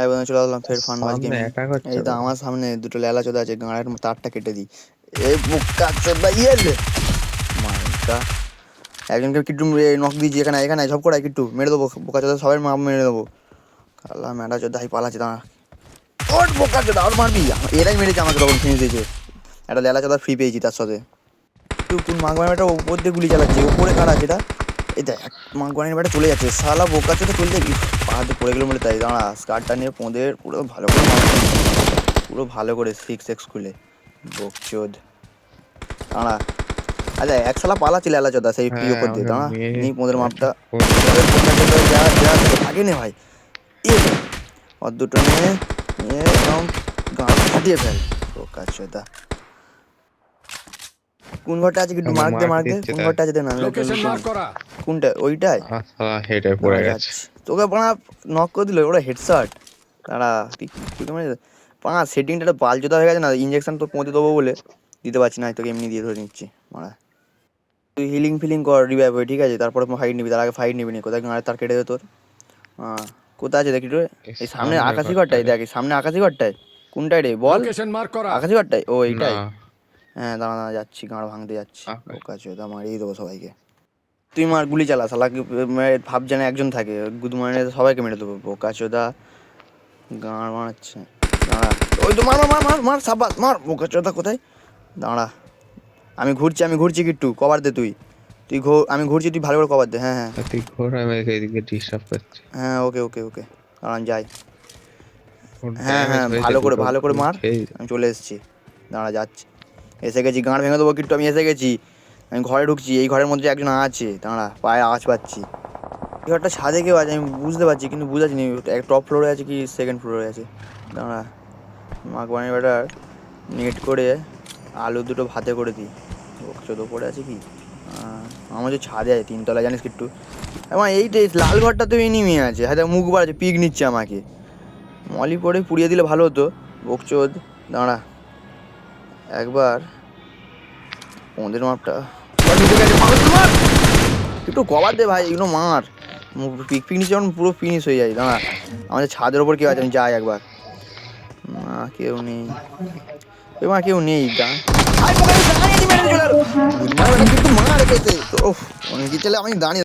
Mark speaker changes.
Speaker 1: বন্ধু চলে আসলাম ফের ফানবাজ
Speaker 2: সামনে
Speaker 1: গেমিং।
Speaker 2: অ্যাটাক হচ্ছে
Speaker 1: এই তো
Speaker 2: বলে।
Speaker 1: আমার সামনে দুটো লেলা চোদা আছে, গাঁড়ের তারটা কেটে দিই। এই বুকটা চোদা ইয়েলে মাইকা একজনকে কিট্টু নক দিয়েছি, এখানে এখানে সব করে কিট্টু মেরে দেবো, বোকা চোদা সবাই মেরে দেবো। কালা ম্যাডা চোদা পালাচ্ছে, দাঁড়া ওর বোকা চোদা আর মারবি। এরাই মেরেছে আমাকে, তখন ফিনিশ দিয়েছে। একটা লেলা চোদা ফ্রি পেয়েছি তার সাথে। তুই কোন মাগবানিটা ওপর দিয়ে গুলি চালাচ্ছে, ওপরে কারা আছে এটা? এই দেখ মাগবানির ব্যাটা চলে যাচ্ছে, শালা বোকা চোদা চলে যাবি। পাহাড়ে পড়ে গেলো বলে তাই, দাঁড়া স্কার্টটা নিয়ে পোঁদের পুরো ভালো করে পুরো ভালো করে 6x খুলে বকচোদ। দাঁড়া আচ্ছা এক শালা পালাচ্ছিল এলা চোদা সেই প্রিয়
Speaker 2: হ্যাঁ,
Speaker 1: ওপর দিয়ে,
Speaker 2: আমাকে
Speaker 1: দাঁড়া
Speaker 2: মেরে
Speaker 1: নিই পোঁদের
Speaker 2: একটা
Speaker 1: মাপটা।
Speaker 2: করে
Speaker 1: থাকে নে ভাই, এ আর দুটো নিয়ে নিয়ে একদম গাঁ ফাটিয়ে ফেল বোকা চোদা। কোন ঘরটা আছে একটু
Speaker 2: আমাকে
Speaker 1: মার্ক দে,
Speaker 2: মার্ক
Speaker 1: মার্ক দে
Speaker 2: দিচ্ছে
Speaker 1: কোন
Speaker 2: দেখ।
Speaker 1: ঘরটা আছে দে না, কোনটা ওইটাই?
Speaker 2: শালা হেডে পড়ে
Speaker 1: দাঁড়া
Speaker 2: গেছে।
Speaker 1: যাচ্ছি তোকে পাড়া নক করে দিল ওরা হেডশট। দাঁড়া তুই মানে পাড়া সেটিংটা বালজোদা হয়ে গেছে না, ইঞ্জেকশন তো পৌঁছে দেবো বলে দিতে পারছি না, তোকে এমনি দিয়ে ধরে নিচ্ছি মারা। তুই হিলিং ফিলিং কর, রিভাইভ হয়ে ঠিক আছে, তারপরে ফাইট নিবি, তার আগে ফাইট নিবি নি। কোথায় গাঁড়ে তার কেটে দে তোর। হ্যাঁ কোথায় আছে দেখি রে?
Speaker 2: এই
Speaker 1: এই সামনে
Speaker 2: সামনের
Speaker 1: আকাশি ঘরটাই
Speaker 2: ঘরটাতে।
Speaker 1: দেখ, এই সামনে আকাশি ঘরটায়। কোনটায় রে বল? আকাশি ঘরটায়, ও
Speaker 2: না।
Speaker 1: এইটাই। হ্যাঁ দাঁড়া দাঁড়া যাচ্ছি, গাঁড় ভাঙতে যাচ্ছি। ও
Speaker 2: আকাশ।
Speaker 1: কাছে ওটা মারিয়ে দেবো সবাইকে। তুই মার গুলি চালা শালা, ভাব জানে একজন থাকে, গুদ মারে সবাইকে মেরে দেবো বোকা চোদা। গাঁড় মারাচ্ছে, দাঁড়া ওই তো মার মার মার মার মার সাবাস মার বোকা চোদা। কোথায়? দাঁড়া আমি ঘুরছি কিট্টু, কভার দে তুই। তুই আমি ঘুরছি, তুই ভালো করে কভার দে। হ্যাঁ হ্যাঁ
Speaker 2: তুই ঘোর, আমি এদিকে ডিস্টার্ব করছি।
Speaker 1: হ্যাঁ ওকে ওকে ওকে দাঁড়ান যাই।
Speaker 2: ওর
Speaker 1: হ্যাঁ
Speaker 2: ড্যামেজ
Speaker 1: হ্যাঁ
Speaker 2: হয়েছে,
Speaker 1: ভালো
Speaker 2: দুটো
Speaker 1: করে
Speaker 2: গুলি
Speaker 1: মার।
Speaker 2: খেয়ে।
Speaker 1: আমি চলে এসেছি, দাঁড়া যাচ্ছি। এসে গেছি, গাঁড় ভেঙে দেবো কিট্টু, আমি এসে গেছি। আমি ঘরে ঢুকছি, এই ঘরের মধ্যে একজন আছে, দাঁড়া পায়ে আওয়াজ পাচ্ছি। এই ঘরটা ছাদে কেউ আছে আমি বুঝতে পারছি, কিন্তু বুঝাচ্ছি নি টপ ফ্লোরে আছে কি সেকেন্ড ফ্লোরে আছে। দাঁড়া মাকবানি বেটার নেট করে আলু দুটো ভাতে করে দিই। চোদ্দ পড়ে আছে কি আমার যে ছাদে আছে তিনতলা, জানিস কিট্টু? আমার এইটাই লাল ঘরটাতে এনিমি আছে, হয়তো মুখ বার আছে, পিক নিচ্ছে আমাকে। মলি পরে পুড়িয়ে দিলে ভালো হতো বকচোদ। দাঁড়া একবার ওদের মাপটা একটু কভার দে ভাই, এগুলো মার। পিক পিক নিচে যখন পুরো ফিনিশ হয়ে যায়। দাঁড়া আমাদের ছাদের ওপর কেউ আছে, আমি যাই একবার। না কেউ নেই, এবার কেউ নেই। কিন্তু মারা রেখেছে তো অনেক চলে, আমি দাঁড়িয়ে